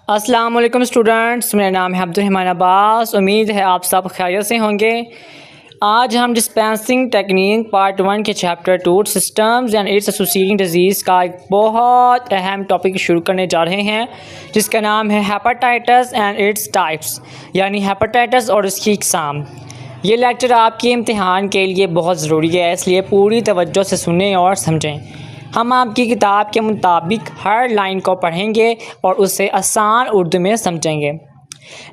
अस्सलाम वालेकुम स्टूडेंट्स, मेरा नाम है अब्दुल अब्बास। उम्मीद है आप सब खैरियत से होंगे। आज हम डिस्पेंसिंग टेक्निक पार्ट 1 के chapter 2 systems and it's associating disease का एक बहुत अहम टॉपिक शुरू करने जा रहे हैं, जिसका नाम है हेपेटाइटिस एंड इट्स टाइप्स, यानी हेपेटाइटिस और इसकी इकसाम। ये लेक्चर आपके इम्तिहान के लिए बहुत ज़रूरी है, इसलिए पूरी तवज्जो से सुनें और समझें। हम आपकी किताब के मुताबिक हर लाइन को पढ़ेंगे और उसे आसान उर्दू में समझेंगे।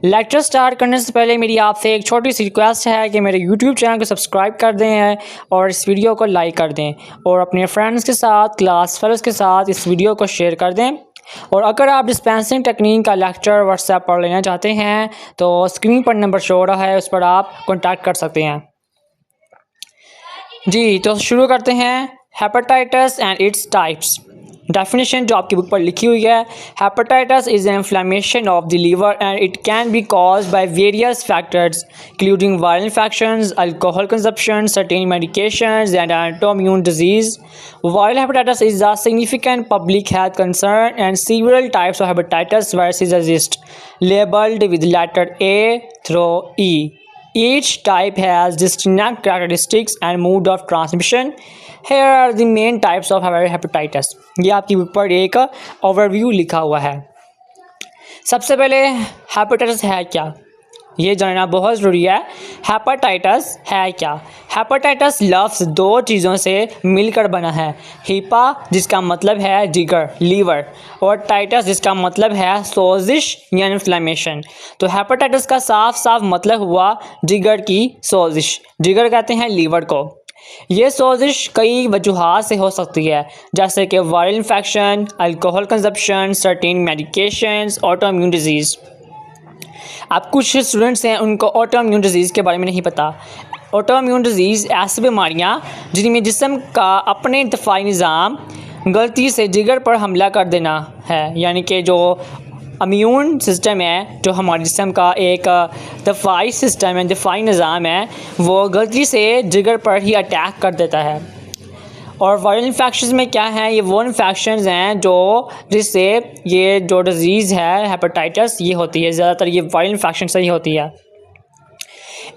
लेक्चर स्टार्ट करने से पहले मेरी आपसे एक छोटी सी रिक्वेस्ट है कि मेरे YouTube चैनल को सब्सक्राइब कर दें और इस वीडियो को लाइक कर दें और अपने फ्रेंड्स के साथ, क्लास फेलोज़ के साथ इस वीडियो को शेयर कर दें। और अगर आप डिस्पेंसिंग टेक्निक का लेक्चर व्हाट्सएप पर लेना चाहते हैं तो स्क्रीन पर नंबर शो हो रहा है, उस पर आप कॉन्टैक्ट कर सकते हैं। जी, तो शुरू करते हैं। Hepatitis and its types. Definition जो आपकी बुक पर लिखी हुई है, hepatitis is an inflammation of the liver and it can be caused by various factors including viral infections, alcohol consumption, certain medications and autoimmune disease. Viral hepatitis is a significant public health concern and several types of hepatitis viruses exist, labeled with letter A through E. Each type has distinct characteristics and mode of transmission. Here are the main types of hepatitis. ये आपकी book पर एक overview लिखा हुआ है। सबसे पहले hepatitis है क्या, ये जानना बहुत ज़रूरी है। हेपेटाइटिस है क्या? हेपेटाइटिस लफ्ज़ दो चीज़ों से मिलकर बना है। हीपा जिसका मतलब है जिगर, लीवर, और टाइटस जिसका मतलब है सोजिश या इन्फ्लेमेशन। तो हेपेटाइटिस का साफ साफ मतलब हुआ जिगर की सोजिश। जिगर कहते हैं लीवर को। ये सोजिश कई वजूहात से हो सकती है, जैसे कि viral infection, alcohol consumption, certain medications, autoimmune disease. अब कुछ स्टूडेंट्स हैं उनको ऑटोइम्यून डिजीज़ के बारे में नहीं पता। ऑटोइम्यून डिजीज़ ऐसी बीमारियां जिनमें जिस्म का अपने दफाई निज़ाम गलती से जिगर पर हमला कर देना है, यानी कि जो इम्यून सिस्टम है, जो हमारे जिस्म का एक दफाई सिस्टम है, दफाई निज़ाम है, वो गलती से जिगर पर ही अटैक कर देता है। और वायरल इन्फेक्शंस में क्या है, ये वो इन्फेक्शंस हैं जो जिससे ये जो डिज़ीज़ है हेपेटाइटिस ये होती है, ज़्यादातर ये वायरल इन्फेक्शन से ही होती है।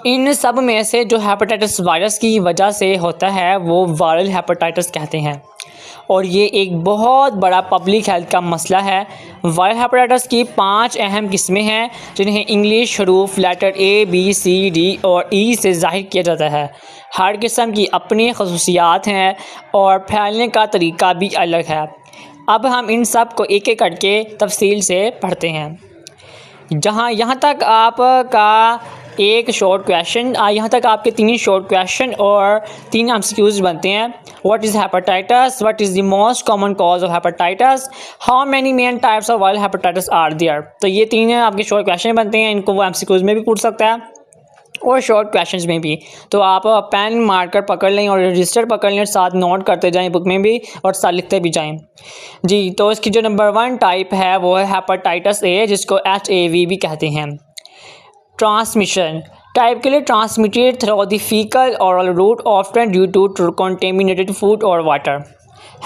इन सब में से जो हेपेटाइटिस वायरस की वजह से होता है वो वायरल हेपेटाइटिस कहते हैं, और ये एक बहुत बड़ा पब्लिक हेल्थ का मसला है। वायरल हेपेटाइटिस की 5 अहम किस्में हैं, जिन्हें इंग्लिश हरूफ letter A, B, C, D और E से ज़ाहिर किया जाता है। हर किस्म की अपनी खसूसियात हैं और फैलने का तरीका भी अलग है। अब हम इन सब को एक एक करके तफसील से पढ़ते हैं। यहाँ तक आपका एक शॉर्ट क्वेश्चन, यहाँ तक आपके 3 शॉर्ट क्वेश्चन और 3 MCQs बनते हैं। What is hepatitis, what is the most common cause of hepatitis, how many main types of viral hepatitis are there. तो ये 3 आपके शॉर्ट क्वेश्चन बनते हैं। इनको वो MCQs में भी पूछ सकता है और शॉर्ट क्वेश्चंस में भी। तो आप पेन मार्कर पकड़ लें और रजिस्टर पकड़ लें, साथ नोट करते जाएं बुक में भी और साथ लिखते भी जाएं। जी, तो इसकी जो नंबर 1 टाइप है वो है हेपेटाइटिस A, जिसको HAV भी कहते हैं। ट्रांसमिशन टाइप के लिए transmitted through the faecal oral route often due to contaminated food और वाटर।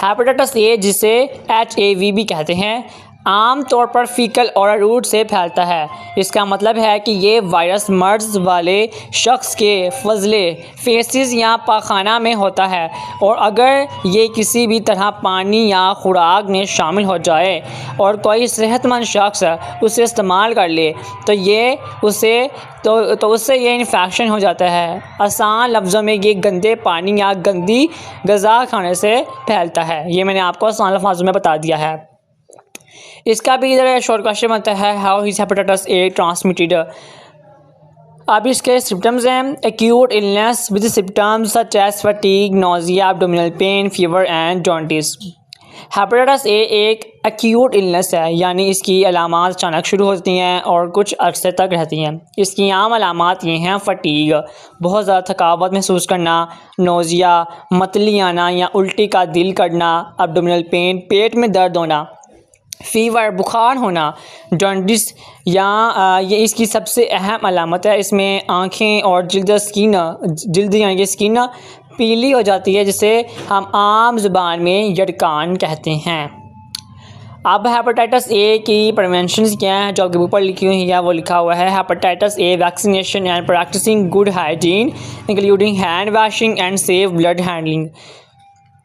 हेपेटाइटिस A, जिसे HAV भी कहते हैं, आम तौर पर फीकल ओरल रूट से फैलता है। इसका मतलब है कि ये वायरस मर्ज़ वाले शख्स के फजले, फेसिस या पाखाना में होता है, और अगर ये किसी भी तरह पानी या खुराक में शामिल हो जाए और कोई सेहतमंद शख्स उसे इस्तेमाल कर ले तो उससे ये इन्फेक्शन हो जाता है। आसान लफ्ज़ों में ये गंदे पानी या गंदी ग़िज़ा खाने से फैलता है। ये मैंने आपको आसान लफ्ज़ों में बता दिया है। इसका भी इधर शॉर्ट क्वेश्चन बनता है, how is hepatitis A transmitted. अब इसके सिम्टम्स हैं, acute illness with symptoms such as fatigue, nausea, abdominal pain, fever and jaundice. Hepatitis A एक एक्यूट इलनेस है, यानी इसकी अलामात अचानक शुरू होती हैं और कुछ अरसे तक रहती हैं। इसकी आम अलामात ये हैं, फटीग, बहुत ज़्यादा थकावट महसूस करना, नोजिया, मतली आना या उल्टी का दिल करना, एब्डोमिनल पेन, पेट में दर्द होना, फीवर, बुखार होना, जॉन्डिस या ये इसकी सबसे अहम अलामत है। इसमें आँखें और जल्द यानी कि स्किन पीली हो जाती है, जिसे हम आम ज़ुबान में यड़कान कहते हैं। अब हेपेटाइटिस ए की प्रिवेंशन क्या है जो आपके ऊपर लिखी हुई है, वो लिखा हुआ है hepatitis A vaccination and practising good hygiene including hand washing and safe blood handling.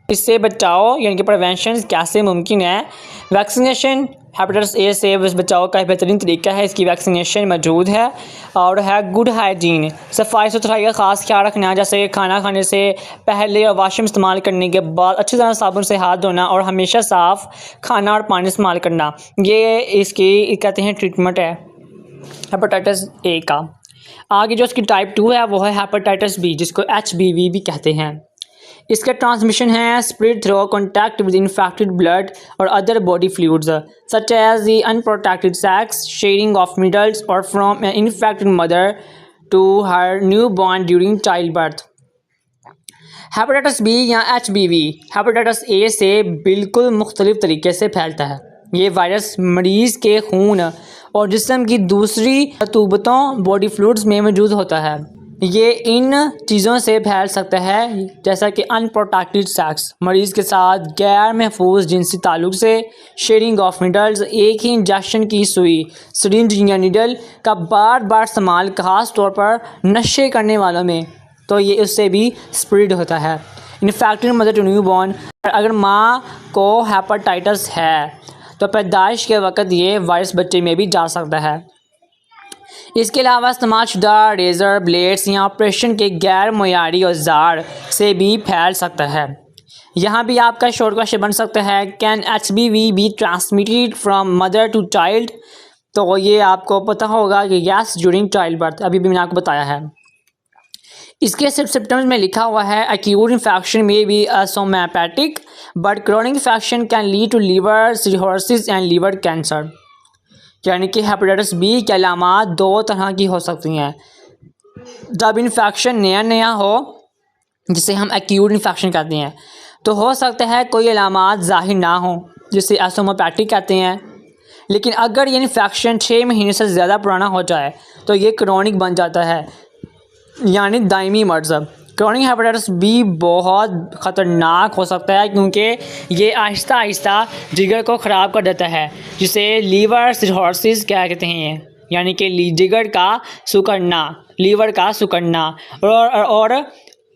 इससे बचाओ यानी कि प्रिवेंशन कैसे मुमकिन है। वैक्सीनेशन हेपेटाइटिस ए से बचाव का बेहतरीन तरीका है, इसकी वैक्सीनेशन मौजूद है। और है गुड हाइजीन, सफाई सुथराई का ख़ास ख्याल रखना, जैसे खाना खाने से पहले और वाशरूम इस्तेमाल करने के बाद अच्छी तरह साबुन से हाथ धोना और हमेशा साफ़ खाना और पानी इस्तेमाल करना। ये इसकी कहते हैं ट्रीटमेंट है हेपेटाइटिस ए का। आगे जो इसकी टाइप 2 है वो है हेपेटाइटिस बी, जिसको HBV भी कहते हैं। इसका ट्रांसमिशन है spread through contact with infected blood और other body fluids such as the unprotected sex, sharing of needles और from an infected mother to her newborn during childbirth. Hepatitis B या HBV hepatitis A से बिल्कुल मुख्तलिफ तरीके से फैलता है। ये वायरस मरीज़ के खून और जिस्म की दूसरी रतूबतों बॉडी फ्लूइड्स में मौजूद होता है। ये इन चीज़ों से फैल सकता है जैसा कि अनप्रोटेक्टेड सेक्स, मरीज़ के साथ गैर महफूज जिनसी ताल्लुक़ से, शेयरिंग ऑफ नीडल्स, एक ही इंजेक्शन की सुई सिरिंज या नीडल का बार बार इस्तेमाल, खास तौर पर नशे करने वालों में, तो ये उससे भी स्प्रेड होता है। Infected mother to newborn, अगर माँ को हेपेटाइटिस है तो पैदाइश के वक़्त ये वायरस बच्चे में भी जा सकता है। इसके अलावा इस्तेमाल शुदा रेज़र ब्लेड्स या ऑपरेशन के गैर मुयारी औजार से भी फैल सकता है। यहाँ भी आपका शॉर्ट क्वेश्चन बन सकता है, can HBV be transmitted from mother to child. तो ये आपको पता होगा कि यस ड्यूरिंग चाइल्ड बर्थ, अभी भी मैंने आपको बताया है। इसके सिम्टम्स में लिखा हुआ है एक्यूट इन्फेक्शन में be somatic but chronic infection can lead to liver cirrhosis and liver cancer. यानी कि हेपेटाइटिस बी के अलामात दो तरह की हो सकती हैं। जब इन्फेक्शन नया हो, जिसे हम एक्यूट इन्फेक्शन कहते हैं, तो हो सकता है कोई अलामात ज़ाहिर ना हो, जिसे एसिम्प्टोमेटिक कहते हैं। लेकिन अगर ये इन्फेक्शन 6 महीने से ज़्यादा पुराना हो जाए तो ये क्रॉनिक बन जाता है, यानी दायमी मर्ज़। क्रॉनिक हेपेटाइटिस बी बहुत ख़तरनाक हो सकता है क्योंकि ये आहिस्ता आहिस्ता जिगर को ख़राब कर देता है, जिसे लीवर सिरोसिस क्या कहते हैं, यानी कि जिगर का सिकुड़ना, लीवर का सिकुड़ना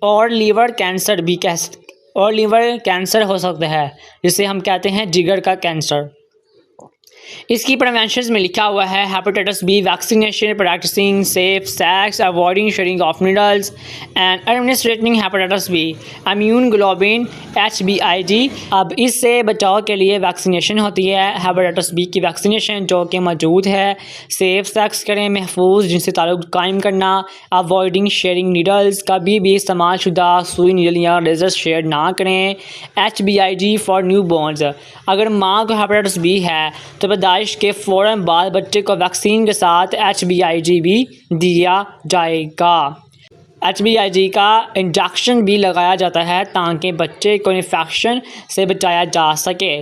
और लीवर कैंसर भी और लीवर कैंसर हो सकता है, जिसे हम कहते हैं जिगर का कैंसर। इसकी प्रिवेंशन में लिखा हुआ है hepatitis B vaccination, practising safe sex, avoiding sharing of needles and administering hepatitis B immune globulin HBIG। अब इससे बचाव के लिए वैक्सीनेशन होती है हेपेटाइटिस बी की वैक्सीनेशन जो कि मौजूद है। सेफ सेक्स करें, महफूज जिनसे ताल्लुक़ कायम करना, अवॉइडिंग शेयरिंग नीडल्स, कभी भी इस्तेमाल शुदा सुई नीडल या रेज़र शेयर ना करें। HBIG फॉर न्यू बॉर्न्स, अगर माँ को हेपेटाइटिस बी है तो पैदाइश के फ़ौरन बाद बच्चे को वैक्सीन के साथ HBIG भी दिया जाएगा। HBIG का इंजेक्शन भी लगाया जाता है ताकि बच्चे को इन्फेक्शन से बचाया जा सके।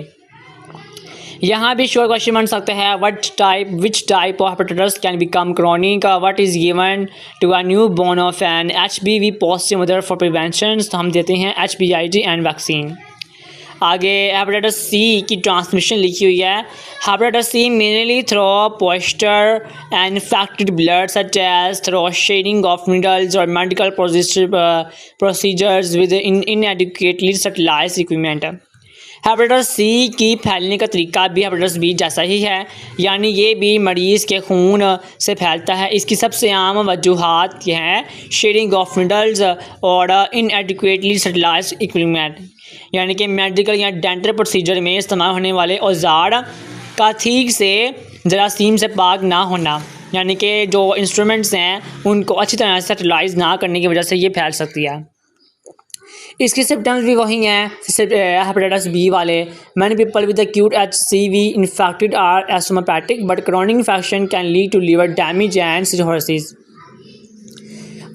यहाँ भी शोर क्वेश्चन बन सकता है, which type of hepatitis can become chronic, what is given to a newborn of an HBV positive mother for prevention. तो हम देते हैं HBIG एंड वैक्सीन। आगे हेपेटाइटिस सी की ट्रांसमिशन लिखी हुई है। हेपेटाइटिस सी मेनली थ्रू पॉइस्टर and infected blood such as through sharing of needles और medical procedures with inadequately sterilised equipment. Hepatitis C की फैलने का तरीका भी हेपेटाइटिस बी जैसा ही है, यानी ये भी मरीज़ के खून से फैलता है। इसकी सबसे आम वजूहात ये हैं शेयरिंग ऑफ नीडल्स और इनएडिक्वेटली स्टरलाइज्ड इक्विपमेंट, यानी कि मेडिकल या डेंटल प्रोसीजर में इस्तेमाल होने वाले औजार का ठीक से जरासीम से पाक ना होना, यानी कि जो इंस्ट्रूमेंट्स हैं उनको अच्छी तरह से स्टरलाइज ना करने की वजह से ये फैल सकती है। इसके सिम्टम्स भी वही हैं हेपेटाइटिस बी वाले। Many people with acute HCV infected are asymptomatic but chronic infection can lead to liver damage and cirrhosis.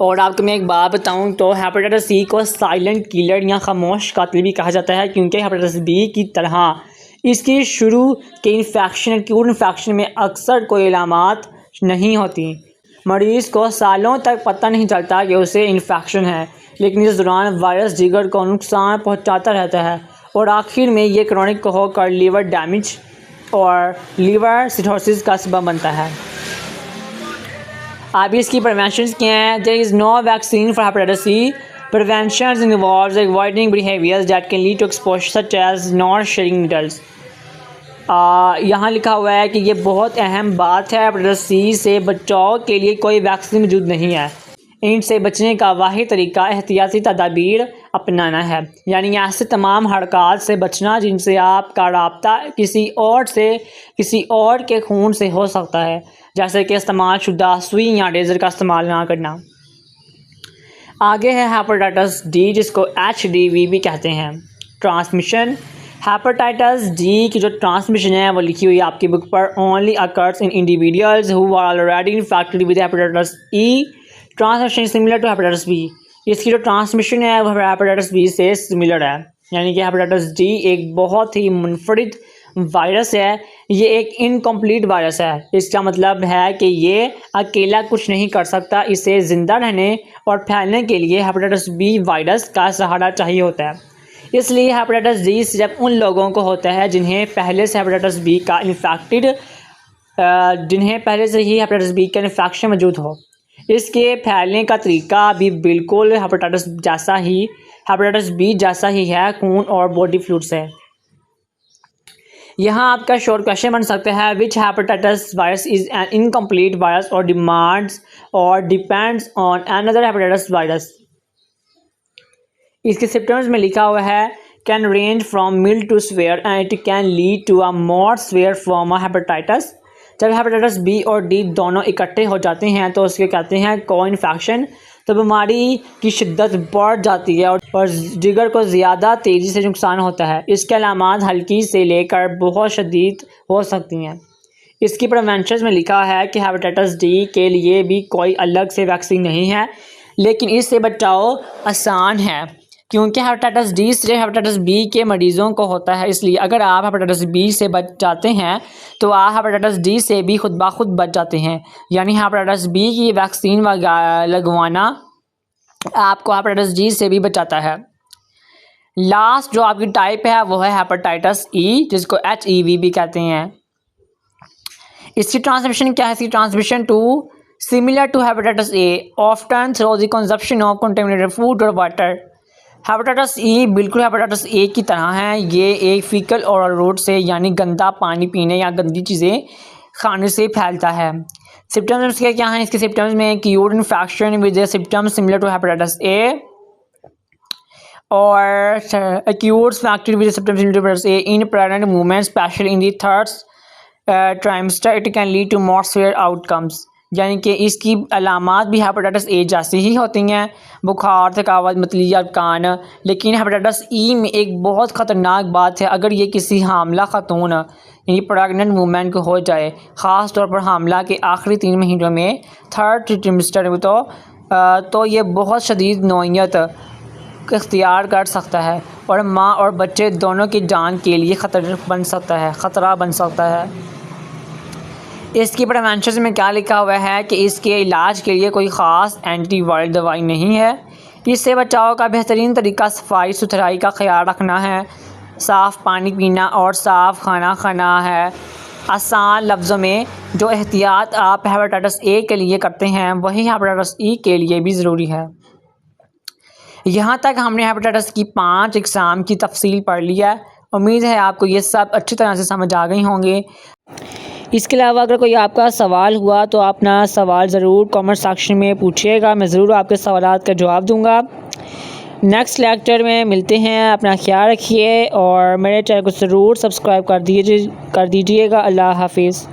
और आपको मैं एक बात बताऊं तो हेपेटाइटिस सी को साइलेंट किलर या खामोश कातिल भी कहा जाता है, क्योंकि हेपेटाइटिस बी की तरह इसकी शुरू के इन्फेक्शन एक्यूट इन्फेक्शन में अक्सर कोई अलामात नहीं होती। मरीज़ को सालों तक पता नहीं चलता कि उसे इन्फेक्शन है, लेकिन इस दौरान वायरस जिगर को नुकसान पहुंचाता रहता है और आखिर में ये क्रॉनिक होकर लिवर डैमेज और लीवर सिरोसिस का सबब बनता है। अब इसकी प्रिवेंशन क्या हैं? There is no vaccine for hepatitis C. Prevention involves avoiding behaviours that can lead to exposure such as not sharing needles. यहाँ लिखा हुआ है कि ये बहुत अहम बात है, हेपेटाइटिस सी से बचाव के लिए कोई वैक्सीन मौजूद नहीं है। इनसे बचने का वाहिद तरीका एहतियाती तदाबीर अपनाना है, यानी ऐसे तमाम हरकत से बचना जिनसे आपका रब्ता किसी और के खून से हो सकता है, जैसे कि इस्तेमाल शुदा सुई या रेज़र का इस्तेमाल ना करना। आगे है हेपेटाइटिस डी, जिसको HDV भी कहते हैं। ट्रांसमिशन हेपेटाइटिस डी की जो ट्रांसमिशन है वो लिखी हुई है आपकी बुक पर। Only occurs in individuals who are already infected with hepatitis E. Transmission similar to hepatitis B. इसकी जो ट्रांसमिशन है वो हेपेटाइटिस बी से सिमिलर है, यानी कि हेपेटाइटिस डी एक बहुत ही मुनफरिद वायरस है। ये एक इनकम्प्लीट वायरस है। इसका मतलब है कि ये अकेला कुछ नहीं कर सकता। इसे ज़िंदा रहने और फैलने के लिए हेपेटाइटिस बी वायरस का सहारा चाहिए होता है। इसलिए हेपेटाइटिस डी सिर्फ उन लोगों को होता है जिन्हें पहले से हेपेटाइटिस बी का इन्फेक्शन मौजूद हो। इसके फैलने का तरीका भी बिल्कुल हेपेटाइटिस बी जैसा ही है, खून और बॉडी फ्लूइड से। यहाँ आपका शॉर्ट क्वेश्चन बन सकता है, which hepatitis virus is an incomplete virus और depends on another hepatitis virus. इसके सिम्टम्स में लिखा हुआ है can range from mild to severe and it can lead to a more severe form of hepatitis. जब हेपेटाइटिस बी और D दोनों इकट्ठे हो जाते हैं तो उसके कहते हैं को इन्फेक्शन। तो बीमारी की शिद्दत बढ़ जाती है और जिगर को ज़्यादा तेज़ी से नुकसान होता है। इसके अलामात हल्की से लेकर बहुत शदीद हो सकती हैं। इसकी प्रिवेंशन में लिखा है कि हेपेटाइटिस डी के लिए भी कोई अलग से वैक्सीन नहीं है, लेकिन इससे बचाव आसान है क्योंकि हेपेटाइटिस डी सिर्फ हेपेटाइटिस बी के मरीज़ों को होता है। इसलिए अगर आप हेपेटाइटिस बी से बच जाते हैं तो आप हेपेटाइटिस डी से भी खुद ब खुद बच जाते हैं, यानी हेपेटाइटिस बी की वैक्सीन लगवाना आपको हेपेटाइटिस डी से भी बचाता है। लास्ट जो आपकी टाइप है वो है हेपेटाइटिस ई, जिसको HEV भी कहते हैं। इसकी ट्रांसमिशन क्या है? इसकी transmission to similar to hepatitis A often through the consumption of contaminated food और वाटर। हेपेटाइटिस ई बिल्कुल हेपेटाइटिस ए की तरह है। ये एक फीकल और रोड से, यानी गंदा पानी पीने या गंदी चीज़ें खाने से फैलता है। सिम्टम्स इसके क्या हैं? इसके सिम्टम्स में acute infection with symptoms similar to hepatitis A और acute infection with symptoms similar to hepatitis A in pregnant women specially in the third trimester it can lead to more severe outcomes. यानी कि इसकी अलामात भी hepatitis A जैसी ही होती हैं, बुखार, थकावट, मतली या कान। लेकिन हेपेटाइटिस ई में एक बहुत ख़तरनाक बात है, अगर ये किसी हामला खातून यानी प्रेग्नेंट वूमेन को हो जाए, ख़ास तौर पर हामला के आखिरी 3 महीनों में थर्ड ट्राइमेस्टर में, तो ये बहुत शदीद नौइयत इख्तियार कर सकता है और माँ और बच्चे दोनों की जान के लिए ख़तरा बन सकता है। इसकी प्रिवेंशन में क्या लिखा हुआ है कि इसके इलाज के लिए कोई ख़ास एंटीवायरल दवाई नहीं है। इससे बचाव का बेहतरीन तरीका सफाई सुथराई का ख्याल रखना है, साफ़ पानी पीना और साफ़ खाना खाना है। आसान लफ्ज़ों में जो एहतियात आप हेपेटाइटिस ए के लिए करते हैं वही हेपेटाइटिस ई के लिए भी ज़रूरी है। यहाँ तक हमने हेपेटाइटिस की 5 इकसाम की तफसील पढ़ लिया है। उम्मीद है आपको ये सब अच्छी तरह से समझ आ गई होंगे। इसके अलावा अगर कोई आपका सवाल हुआ तो अपना सवाल ज़रूर कमेंट सेक्शन में पूछिएगा, मैं ज़रूर आपके सवालात का जवाब दूंगा। नेक्स्ट लेक्चर में मिलते हैं। अपना ख्याल रखिए और मेरे चैनल को ज़रूर सब्सक्राइब कर दीजिएगा। अल्लाह हाफिज़।